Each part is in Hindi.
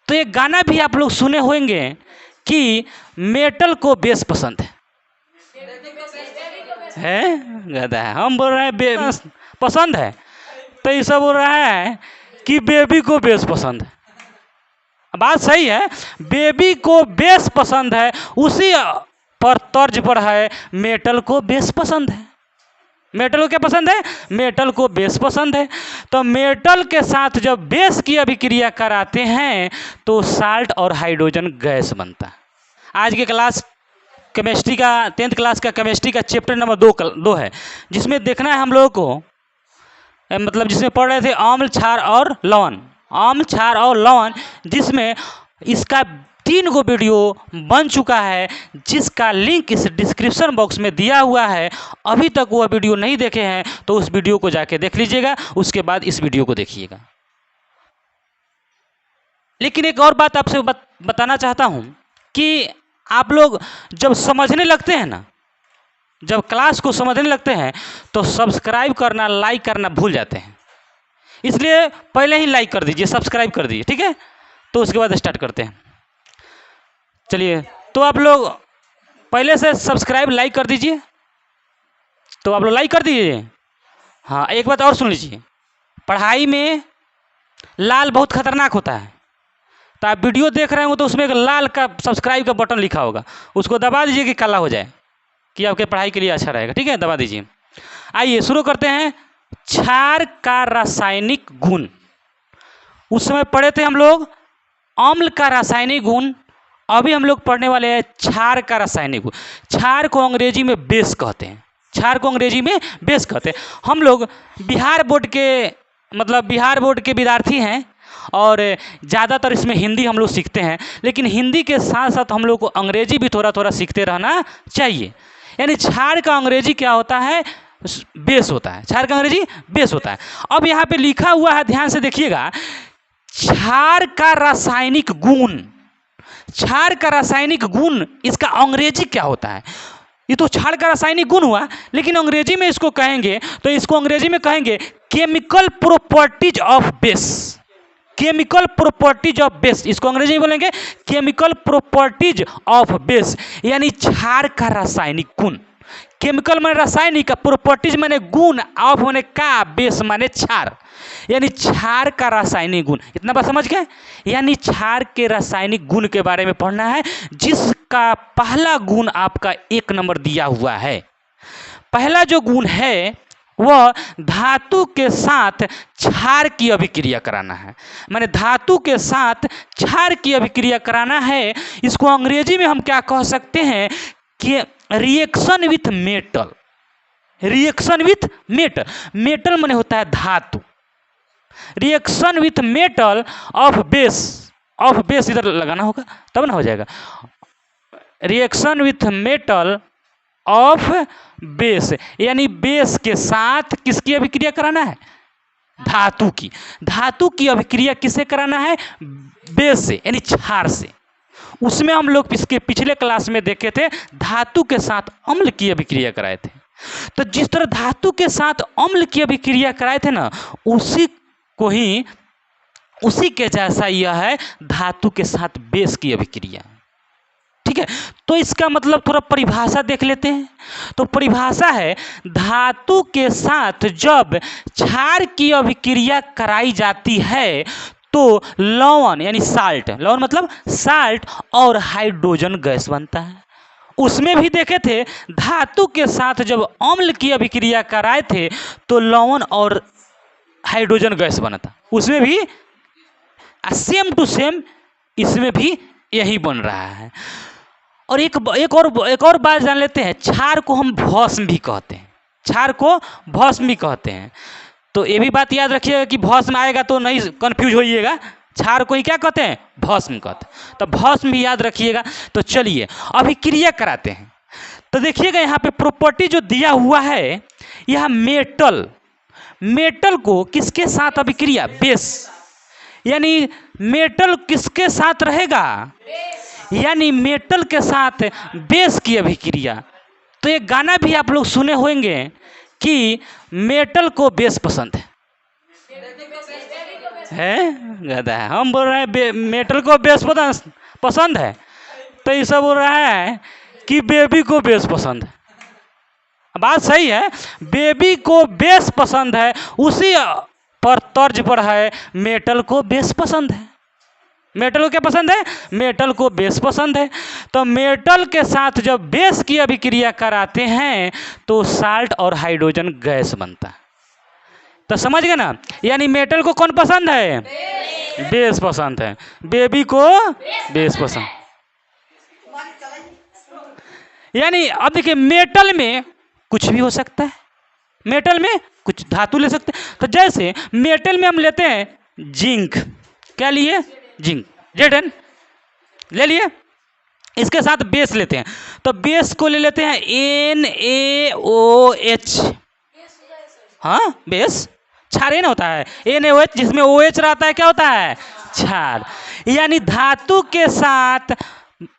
तो एक गाना भी आप लोग सुने होंगे कि मेटल को बेस पसंद है गधा है। हम बोल रहे हैं पसंद है, तो ये सब बोल रहा है कि बेबी को बेस पसंद है। बात सही है, बेबी को बेस पसंद है, उसी पर तर्ज पर है मेटल को बेस पसंद है। मेटल को क्या पसंद है? मेटल को बेस पसंद है। तो मेटल के साथ जब बेस की अभिक्रिया कराते हैं तो साल्ट और हाइड्रोजन गैस बनता है। आज के क्लास केमिस्ट्री का 10th क्लास का केमिस्ट्री का चैप्टर नंबर 2 है, जिसमें देखना है हम लोगों को, मतलब जिसमें पढ़ रहे थे अम्ल, क्षार और लवण, अम्ल, क्षार और लवण, जिसमें इसका 3 गो वीडियो बन चुका है, जिसका लिंक इस डिस्क्रिप्शन बॉक्स में दिया हुआ है। अभी तक वह वीडियो नहीं देखे हैं तो उस वीडियो को जाके देख लीजिएगा, उसके बाद इस वीडियो को देखिएगा। लेकिन एक और बात आपसे बताना चाहता हूं कि आप लोग जब समझने लगते हैं ना, जब क्लास को समझने लगते हैं तो सब्सक्राइब करना, लाइक करना भूल जाते हैं। इसलिए पहले ही लाइक कर दीजिए, सब्सक्राइब कर दीजिए, ठीक है? तो उसके बाद स्टार्ट करते हैं। चलिए, तो आप लोग पहले से सब्सक्राइब लाइक कर दीजिए। तो आप लोग लाइक कर दीजिए। हाँ, एक बात और सुन लीजिए, पढ़ाई में लाल बहुत खतरनाक होता है। तो आप वीडियो देख रहे हो तो उसमें एक लाल का सब्सक्राइब का बटन लिखा होगा, उसको दबा दीजिए कि काला हो जाए, कि आपके पढ़ाई के लिए अच्छा रहेगा, ठीक है? दबा दीजिए। आइए शुरू करते हैं। क्षार का रासायनिक गुण। उस समय पढ़े थे हम लोग अम्ल का रासायनिक गुण, अभी हम लोग पढ़ने वाले हैं क्षार का रासायनिक गुण। क्षार को अंग्रेजी में बेस कहते हैं, क्षार को अंग्रेजी में बेस कहते हैं। हम लोग बिहार बोर्ड के विद्यार्थी हैं और ज़्यादातर इसमें हिंदी हम लोग सीखते हैं, लेकिन हिंदी के साथ साथ हम लोग को अंग्रेजी भी थोड़ा थोड़ा सीखते रहना चाहिए। यानी क्षार का अंग्रेजी क्या होता है? बेस होता है। क्षार का अंग्रेजी बेस होता है। अब यहाँ पे लिखा हुआ है, ध्यान से देखिएगा, क्षार का रासायनिक गुण। क्षार का रासायनिक गुण, इसका अंग्रेजी क्या होता है? ये तो क्षार का रासायनिक गुण हुआ, लेकिन अंग्रेजी में इसको कहेंगे तो इसको अंग्रेजी में कहेंगे chemical properties of base. Chemical properties of base, इसको अंग्रेजी में बोलेंगे केमिकल प्रॉपर्टीज ऑफ बेस, यानी क्षार का रासायनिक गुण। केमिकल माने रासायनिक, प्रॉपर्टीज माने गुण, ऑफ माने का, बेस माने क्षार, यानी क्षार का रासायनिक गुण। इतना बात समझ गए? यानी क्षार के रासायनिक गुण के बारे में पढ़ना है, जिसका पहला गुण आपका 1 नंबर दिया हुआ है। पहला जो गुण है वह धातु के साथ क्षार की अभिक्रिया कराना है। माने धातु के साथ क्षार की अभिक्रिया कराना है। इसको अंग्रेजी में हम क्या कह सकते हैं कि reaction with metal. Reaction with metal, metal माने होता है धातु। Reaction with metal of base, of base इधर लगाना होगा तब ना हो जाएगा। Reaction with metal of base, यानी बेस के साथ किसकी अभिक्रिया कराना है? धातु की। धातु की अभिक्रिया किसे कराना है? बेस से, यानी क्षार से। उसमें हम लोग इसके पिछले क्लास में देखे थे, धातु के साथ अम्ल की अभिक्रिया कराए थे। तो जिस तरह धातु के साथ अम्ल की अभिक्रिया कराए थे ना, उसी के जैसा यह है धातु के साथ बेस की अभिक्रिया। ठीक है, तो इसका मतलब थोड़ा परिभाषा देख लेते हैं। तो परिभाषा है, धातु के साथ जब क्षार की अभिक्रिया कराई जाती है तो लवण यानी साल्ट, लवण मतलब साल्ट और हाइड्रोजन गैस बनता है। उसमें भी देखे थे धातु के साथ जब अम्ल की अभिक्रिया कराए थे तो लवण और हाइड्रोजन गैस बना था। उसमें भी सेम टू सेम इसमें भी यही बन रहा है। और एक और बात जान लेते हैं, क्षार को हम भस्म भी कहते हैं। क्षार को भस्म भी कहते हैं। तो ये भी बात याद रखिएगा कि भस्म आएगा तो नहीं कंफ्यूज होइएगा। क्षार को ही क्या कहते हैं? भस्म कहते हैं। तो भस्म भी याद रखिएगा। तो चलिए अभिक्रिया कराते हैं। तो देखिएगा यहाँ पे प्रॉपर्टी जो दिया हुआ है, यह मेटल को किसके साथ अभिक्रिया? बेस। यानी मेटल किसके साथ रहेगा? यानी मेटल के साथ बेस की अभिक्रिया। तो एक गाना भी आप लोग सुने होंगे कि मेटल को बेस पसंद है गधा है। हम बोल रहे हैं मेटल को बेस पसंद है, तो ये सब बोल रहा है कि बेबी को बेस पसंद है। बात सही है, बेबी को बेस पसंद है, उसी पर तर्ज पर है मेटल को बेस पसंद है। मेटल को क्या पसंद है? मेटल को बेस पसंद है। तो मेटल के साथ जब बेस की अभिक्रिया कराते हैं तो साल्ट और हाइड्रोजन गैस बनता है। तो समझ गए ना, यानी मेटल को कौन पसंद है? बेस पसंद है। बेबी को बेस पसंद, यानी अब देखिए मेटल में कुछ भी हो सकता है, मेटल में कुछ धातु ले सकते हैं। तो जैसे मेटल में हम लेते हैं जिंक, क्या लिए? जिंक, Zn ले लिए। इसके साथ बेस लेते हैं, तो बेस को ले लेते हैं NaOH। हाँ, बेस क्षार ना होता है, NaOH, जिसमें OH रहता है, क्या होता है? क्षार। यानी धातु के साथ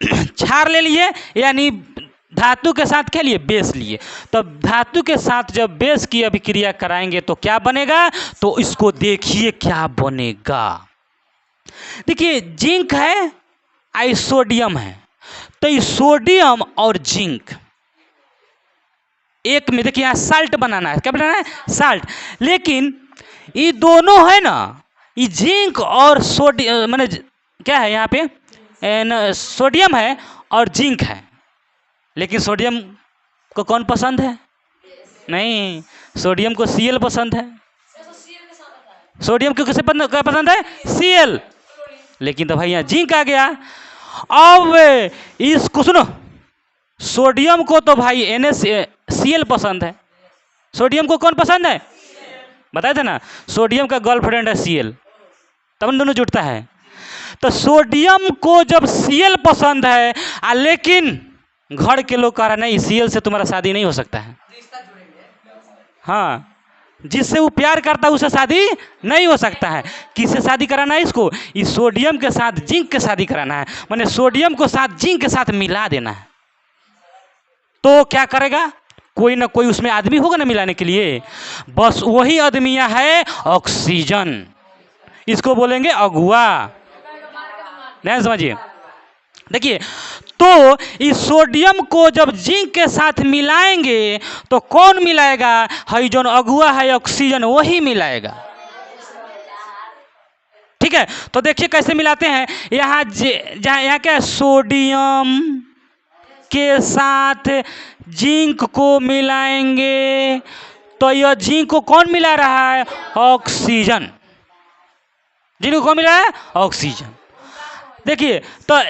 क्षार ले लिए, यानी धातु के साथ क्या लिए? बेस लिए। तो धातु के साथ जब बेस की अभिक्रिया कराएंगे तो क्या बनेगा? तो इसको देखिए क्या बनेगा। देखिए जिंक है, आई सोडियम है, तो ये सोडियम और जिंक एक में, देखिए यहाँ साल्ट बनाना है, क्या बनाना है? साल्ट। लेकिन ये दोनों है ना, ये जिंक और सोडियम, माने क्या है यहाँ पे? सोडियम है और जिंक है। लेकिन सोडियम को कौन पसंद है? नहीं, सोडियम को Cl पसंद है। सोडियम को किसे क्या पसंद है? Cl। लेकिन तो भाई यहाँ जिंक आ गया। अब इसको सुनो, सोडियम को तो भाई NaCl पसंद है। सोडियम को कौन पसंद है? बताए थे ना, सोडियम का गर्लफ्रेंड है Cl, तब दोनों जुटता है। तो सोडियम को जब Cl पसंद है, लेकिन घर के लोग कह रहे नहीं, Cl से तुम्हारा शादी नहीं हो सकता है। हाँ, जिससे वो प्यार करता है उससे शादी नहीं हो सकता है। किससे शादी कराना है इसको? इस सोडियम के साथ जिंक के शादी कराना है, माने सोडियम को साथ जिंक के साथ मिला देना है। तो क्या करेगा? कोई ना कोई उसमें आदमी होगा ना मिलाने के लिए, बस वही आदमियां है ऑक्सीजन। इसको बोलेंगे अगुआ। ध्यान समझिए, देखिए तो इस सोडियम को जब जिंक के साथ मिलाएंगे तो कौन मिलाएगा? हई जो अगुआ है ऑक्सीजन, वही मिलाएगा। ठीक है, तो देखिए कैसे मिलाते हैं। यहाँ यहाँ क्या है? सोडियम के साथ जिंक को मिलाएंगे, तो यह जिंक को कौन मिला रहा है? ऑक्सीजन। जिंक को कौन मिला है? ऑक्सीजन। देखिए तो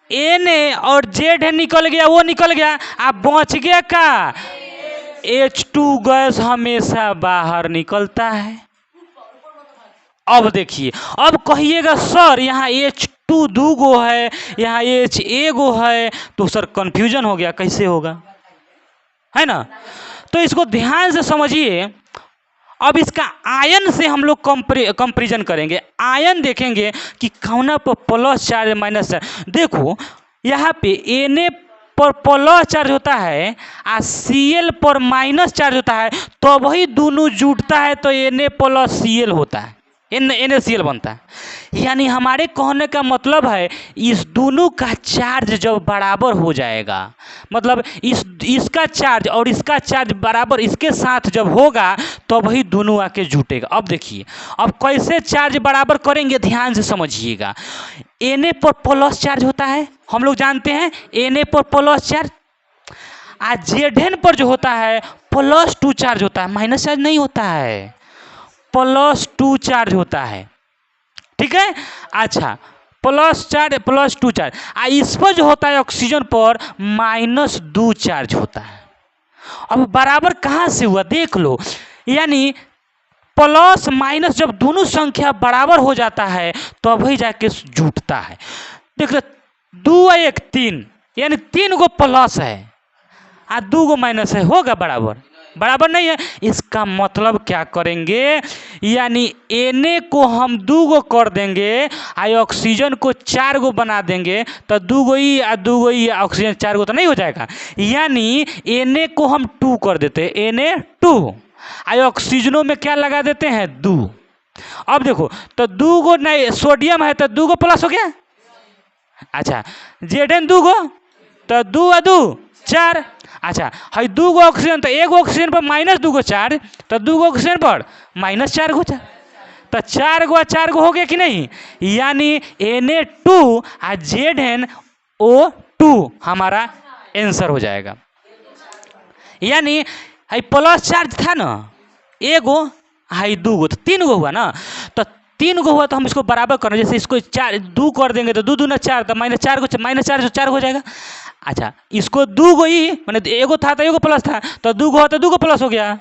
Na और Z निकल गया, वो निकल गया, अब बच गया का? H2 गैस हमेशा बाहर निकलता है। अब देखिए, अब कहिएगा सर यहाँ H2 दो गो है, यहाँ H एगो है, तो सर कंफ्यूजन हो गया, कैसे होगा? है ना। तो इसको ध्यान से समझिए। अब इसका आयन से हम लोग कंपेरिजन करेंगे। आयन देखेंगे कि कौना पर प्लस चार्ज माइनस चार्ज। देखो यहाँ पे Na पर प्लस चार्ज होता है और Cl पर माइनस चार्ज होता है, तो वही दोनों जुटता है तो Na प्लस Cl होता है, NaCl बनता है। यानी हमारे कहने का मतलब है इस दोनों का चार्ज जब बराबर हो जाएगा, मतलब इसका चार्ज और इसका चार्ज बराबर इसके साथ जब होगा तो वही दोनों आके जुटेगा। अब देखिए, अब कैसे चार्ज बराबर करेंगे, ध्यान से समझिएगा। Na पर प्लस चार्ज होता है, हम लोग जानते हैं Na पर प्लस चार्ज, और Zn पर जो होता है +2 चार्ज होता है, माइनस चार्ज नहीं होता है, +2 चार्ज होता है। ठीक है, अच्छा, +2 चार्ज। इस पर जो होता है ऑक्सीजन पर -2 चार्ज होता है। अब बराबर कहाँ से हुआ देख लो, यानी प्लस माइनस जब दोनों संख्या बराबर हो जाता है तो अब ही जाके जुटता है। देख लो 2 और 1 3, यानी 3 गो प्लस है और 2 गो माइनस है, होगा बराबर? बराबर नहीं है। इसका मतलब क्या करेंगे, यानी Na को हम 2 गो कर देंगे और ऑक्सीजन को 4 गो बना देंगे, तो 2 गो ई और 2 गो ई ऑक्सीजन 4 गो तो नहीं हो जाएगा। यानी Na को हम 2 कर देते हैं, Na 2, और ऑक्सीजनों में क्या लगा देते हैं 2, अब देखो तो दू गो नहीं सोडियम है तो दू गो प्लस हो गया। अच्छा Zn दू गो तो दू आ दू 4। अच्छा है दू गो ऑक्सीजन तो एक ऑक्सीजन पर माइनस दू गो 4 तो दू गो ऑक्सीजन पर -4 गो 4 तो 4 गो हो गया कि नहीं, यानी Na2 आ ZnO2 हमारा आंसर हो जाएगा। यानी है प्लस चार्ज था ना एगो हाई दू गो तो 3 गो हुआ ना, तो 3 गो हुआ तो हम इसको बराबर करना, जैसे इसको 4 2 कर देंगे तो 2 दूना 4 तो -4 को -4 से 4 हो जाएगा। अच्छा इसको दू गो ही मैंने एगो था तो एगो प्लस था तो दू गो तो दू गो प्लस हो गया,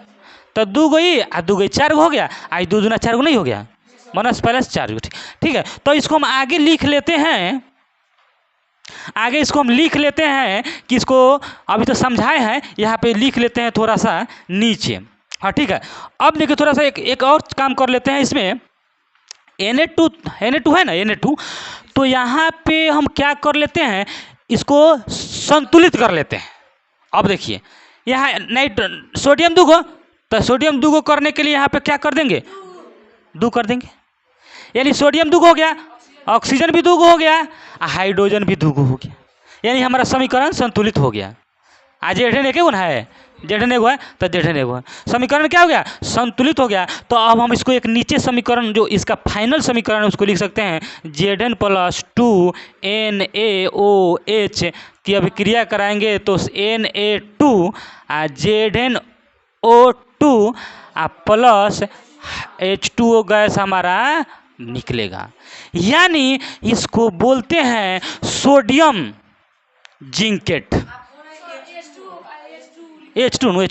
तो दू गो ही आ दू गो 4 गो हो गया, आई 2 दूना 4 गो नहीं हो गया -4 गो। ठीक है तो इसको हम आगे लिख लेते हैं, आगे इसको हम लिख लेते हैं कि इसको अभी तो समझाए हैं, यहाँ पे लिख लेते हैं थोड़ा सा नीचे। हाँ ठीक है अब देखिए थोड़ा सा एक और काम कर लेते हैं इसमें। Na2 है ना Na2, तो यहाँ पे हम क्या कर लेते हैं इसको संतुलित कर लेते हैं। अब देखिए यहाँ नाइट सोडियम दू गो तो सोडियम दू गो करने के लिए यहाँ पे क्या कर देंगे 2 कर देंगे, यानी सोडियम दू गो हो गया, ऑक्सीजन भी 2 गो हो गया, हाइड्रोजन भी 2 गो हो गया, यानी हमारा समीकरण संतुलित हो गया। आज Zn एक है Zn एगो है तो Zn एगो है, समीकरण क्या हो गया संतुलित हो गया। तो अब हम इसको एक नीचे समीकरण जो इसका फाइनल समीकरण है उसको लिख सकते हैं Zn + 2 NaOH की अभिक्रिया कराएंगे तो Na2 ZnO2 plus H2O gas हमारा निकलेगा, यानी इसको बोलते हैं सोडियम जिंकेट। H2 नहीं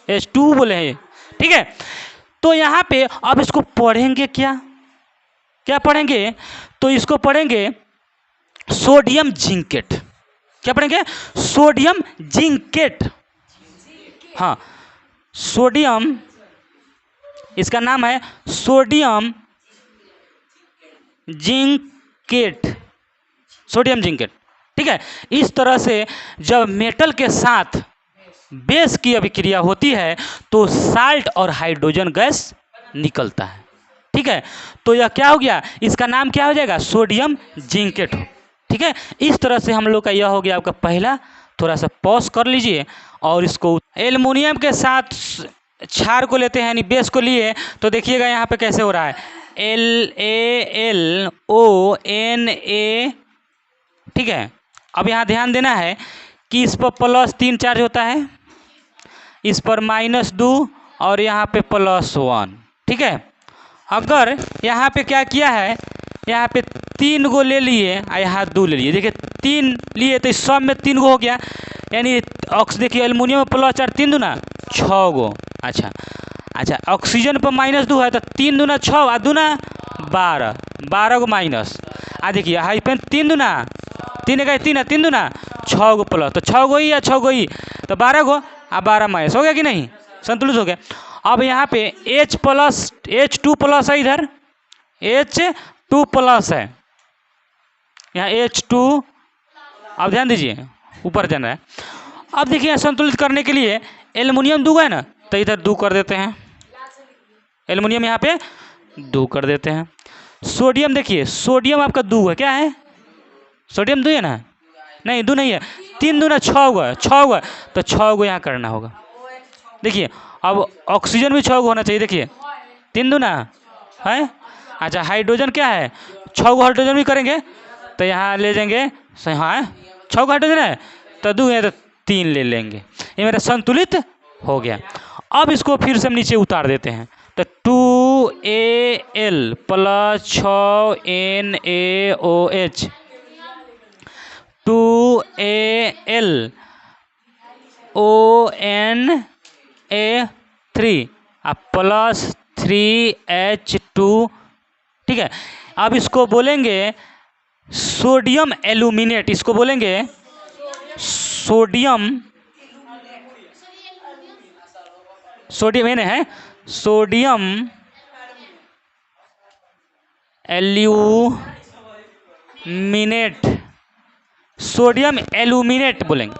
H2 बोले हैं, ठीक है। तो यहाँ पे अब इसको पढ़ेंगे क्या पढ़ेंगे, तो इसको पढ़ेंगे सोडियम जिंकेट। क्या पढ़ेंगे सोडियम जिंकेट, हाँ सोडियम इसका नाम है सोडियम जिंकेट, सोडियम जिंकेट, ठीक है। इस तरह से जब मेटल के साथ बेस की अभिक्रिया होती है तो साल्ट और हाइड्रोजन गैस निकलता है, ठीक है। तो यह क्या हो गया, इसका नाम क्या हो जाएगा सोडियम जिंकेट, ठीक है। इस तरह से हम लोग का यह हो गया आपका पहला। थोड़ा सा पॉज कर लीजिए और इसको एल्युमिनियम के साथ क्षार को लेते हैं यानी बेस को लिए, तो देखिएगा यहाँ पे कैसे हो रहा है LaLONA, ठीक है। अब यहाँ ध्यान देना है कि इस पर +3 चार्ज होता है, इस पर -2 और यहाँ पे +1, ठीक है। अगर यहाँ पे क्या किया है, यहाँ पे 3 गो ले लिए और यहाँ 2 ले लिए, देखिए 3 लिए तो इस सब में 3 गो हो गया, यानी देखिए एल्युमिनियम में +4 3 दूना 6 गो। अच्छा ऑक्सीजन पर -2 है तो 3 दूना 6 और 2 ना 12 गो माइनस, आ देखिए हाइफन 3 दूना 3 1 3 3 दूना 6 गो प्लस, तो 6 गो ही या 6 गो ही तो 12 गो आ 12 माइनस हो गया कि नहीं, संतुलित हो गया। अब यहाँ पे H2+ है, इधर H2+ है, यहाँ H2, अब ध्यान दीजिए ऊपर जाना है। अब देखिए संतुलित करने के लिए एल्युमिनियम 2 है ना, तो इधर 2 कर देते हैं, एल्युमिनियम यहाँ पे 2 कर देते हैं। सोडियम देखिए सोडियम आपका 2 है, क्या है सोडियम 2 है ना, नहीं 2 नहीं है, 3 दूना 6 गो है, 6 गो है तो 6 गो यहाँ करना होगा। देखिए अब ऑक्सीजन भी 6 गो होना चाहिए, देखिए 3 दूना है। अच्छा हाइड्रोजन क्या है 6 गो हाइड्रोजन भी करेंगे तो यहाँ ले जाएंगे, हाँ 6 गो हाइड्रोजन है तो 2 है तो 3 ले लेंगे, ये मेरा संतुलित हो गया। अब इसको फिर से हम नीचे उतार देते हैं तो 2Al + 6NaOH 2Al ONA3 plus 3H2, ठीक है। अब इसको बोलेंगे सोडियम एल्यूमिनेट, इसको बोलेंगे सोडियम है सोडियम एल्यूमिनेट, सोडियम एल्यूमिनेट बोलेंगे।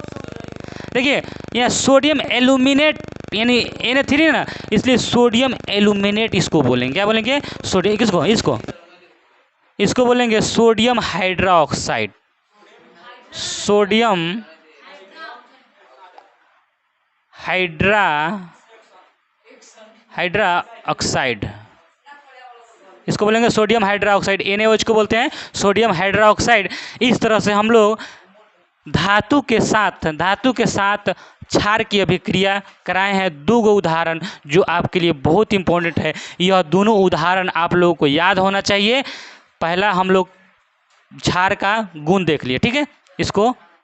देखिए यहाँ सोडियम एल्यूमिनेट यानी Na3 ना, इसलिए सोडियम एल्यूमिनेट इसको बोलेंगे। क्या बोलेंगे? सोडियम, किसको? इसको बोलेंगे sodium hydroxide. Sodium hydra oxide, इसको बोलेंगे सोडियम हाइड्रोक्साइड। NaOH को बोलते हैं सोडियम हाइड्रोक्साइड। इस तरह से हम लोग धातु के साथ क्षार की अभिक्रिया कराए हैं। 2 गो उदाहरण जो आपके लिए बहुत इंपॉर्टेंट है। यह दोनों उदाहरण आप लोगों को याद होना चाहिए। पहला हम लोग क्षार का गुण देख लिए, ठीक है, इसको